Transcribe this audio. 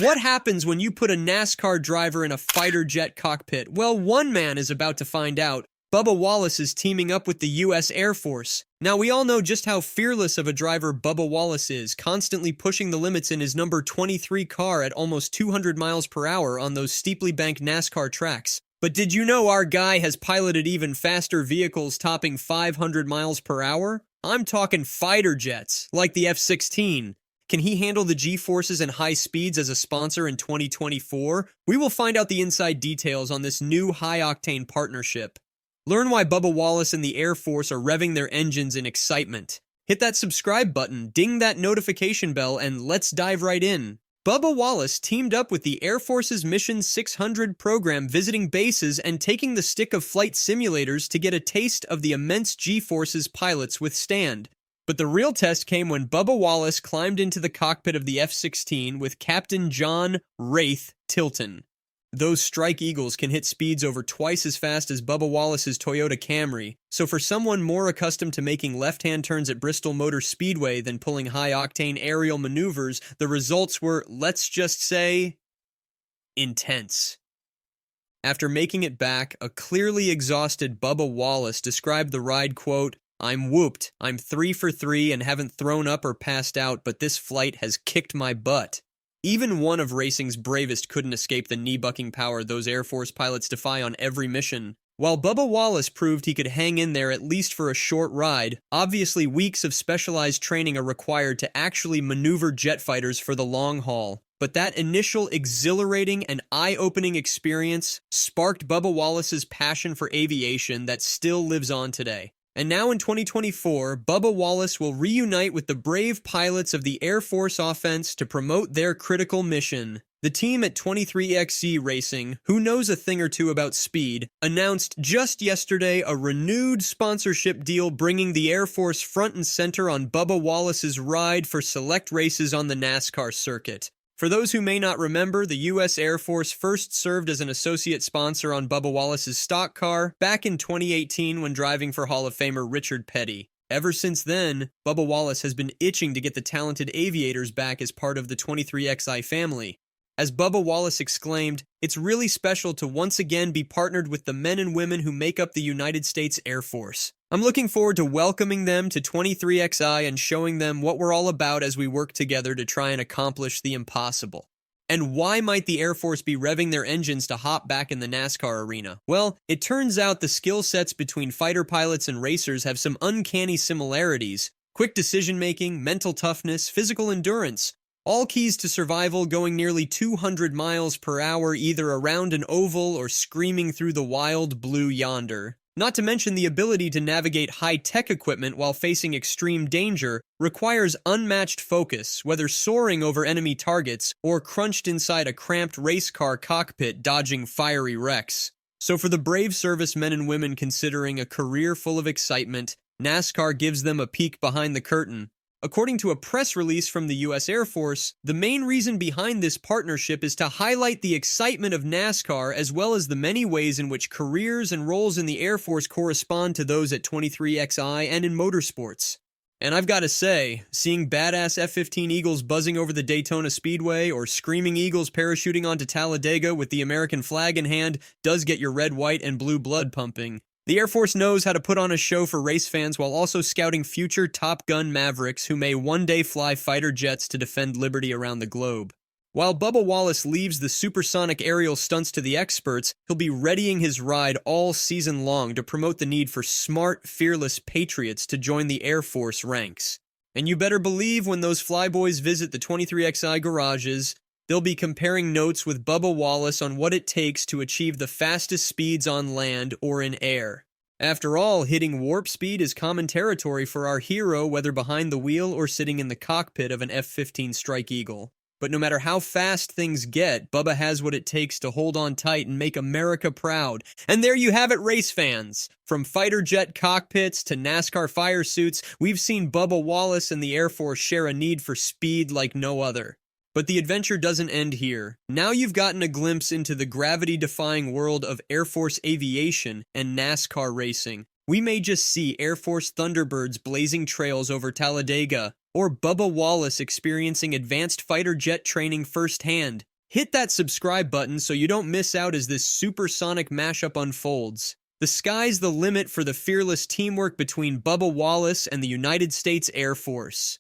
What happens when you put a NASCAR driver in a fighter jet cockpit? Well, one man is about to find out. Bubba Wallace is teaming up with the U.S. Air Force. Now, we all know just how fearless of a driver Bubba Wallace is, constantly pushing the limits in his number 23 car at almost 200 miles per hour on those steeply banked NASCAR tracks. But did you know our guy has piloted even faster vehicles topping 500 miles per hour? I'm talking fighter jets, like the F16. Can he handle the G-forces and high speeds as a sponsor in 2024? We will find out the inside details on this new high-octane partnership. Learn why Bubba Wallace and the Air Force are revving their engines in excitement. Hit that subscribe button, ding that notification bell, and let's dive right in. Bubba Wallace teamed up with the Air Force's Mission 600 program, visiting bases and taking the stick of flight simulators to get a taste of the immense G-forces pilots withstand. But the real test came when Bubba Wallace climbed into the cockpit of the F-16 with Captain John "Wraith" Tilton. Those Strike Eagles can hit speeds over twice as fast as Bubba Wallace's Toyota Camry, so for someone more accustomed to making left-hand turns at Bristol Motor Speedway than pulling high-octane aerial maneuvers, the results were, let's just say, intense. After making it back, a clearly exhausted Bubba Wallace described the ride, quote, "I'm whooped. I'm 3 for 3 and haven't thrown up or passed out, but this flight has kicked my butt." Even one of racing's bravest couldn't escape the knee-bucking power those Air Force pilots defy on every mission. While Bubba Wallace proved he could hang in there at least for a short ride, obviously weeks of specialized training are required to actually maneuver jet fighters for the long haul. But that initial exhilarating and eye-opening experience sparked Bubba Wallace's passion for aviation that still lives on today. And now in 2024, Bubba Wallace will reunite with the brave pilots of the Air Force offense to promote their critical mission. The team at 23XZ Racing, who knows a thing or two about speed, announced just yesterday a renewed sponsorship deal bringing the Air Force front and center on Bubba Wallace's ride for select races on the NASCAR circuit. For those who may not remember, the U.S. Air Force first served as an associate sponsor on Bubba Wallace's stock car back in 2018 when driving for Hall of Famer Richard Petty. Ever since then, Bubba Wallace has been itching to get the talented aviators back as part of the 23XI family. As Bubba Wallace exclaimed, "It's really special to once again be partnered with the men and women who make up the United States Air Force. I'm looking forward to welcoming them to 23XI and showing them what we're all about as we work together to try and accomplish the impossible." And why might the Air Force be revving their engines to hop back in the NASCAR arena? Well, it turns out the skill sets between fighter pilots and racers have some uncanny similarities. Quick decision-making, mental toughness, physical endurance. All keys to survival, going nearly 200 miles per hour either around an oval or screaming through the wild blue yonder. Not to mention the ability to navigate high-tech equipment while facing extreme danger requires unmatched focus, whether soaring over enemy targets or crunched inside a cramped race car cockpit dodging fiery wrecks. So for the brave servicemen and women considering a career full of excitement, NASCAR gives them a peek behind the curtain. According to a press release from the U.S. Air Force, the main reason behind this partnership is to highlight the excitement of NASCAR as well as the many ways in which careers and roles in the Air Force correspond to those at 23XI and in motorsports. And I've got to say, seeing badass F-15 Eagles buzzing over the Daytona Speedway or screaming Eagles parachuting onto Talladega with the American flag in hand does get your red, white, and blue blood pumping. The Air Force knows how to put on a show for race fans while also scouting future Top Gun mavericks who may one day fly fighter jets to defend liberty around the globe. While Bubba Wallace leaves the supersonic aerial stunts to the experts, he'll be readying his ride all season long to promote the need for smart, fearless patriots to join the Air Force ranks. And you better believe when those flyboys visit the 23XI garages, they'll be comparing notes with Bubba Wallace on what it takes to achieve the fastest speeds on land or in air. After all, hitting warp speed is common territory for our hero, whether behind the wheel or sitting in the cockpit of an F-15 Strike Eagle. But no matter how fast things get, Bubba has what it takes to hold on tight and make America proud. And there you have it, race fans! From fighter jet cockpits to NASCAR fire suits, we've seen Bubba Wallace and the Air Force share a need for speed like no other. But the adventure doesn't end here. Now you've gotten a glimpse into the gravity-defying world of Air Force aviation and NASCAR racing. We may just see Air Force Thunderbirds blazing trails over Talladega, or Bubba Wallace experiencing advanced fighter jet training firsthand? Hit that subscribe button so you don't miss out as this supersonic mashup unfolds. The sky's the limit for the fearless teamwork between Bubba Wallace and the United States Air Force.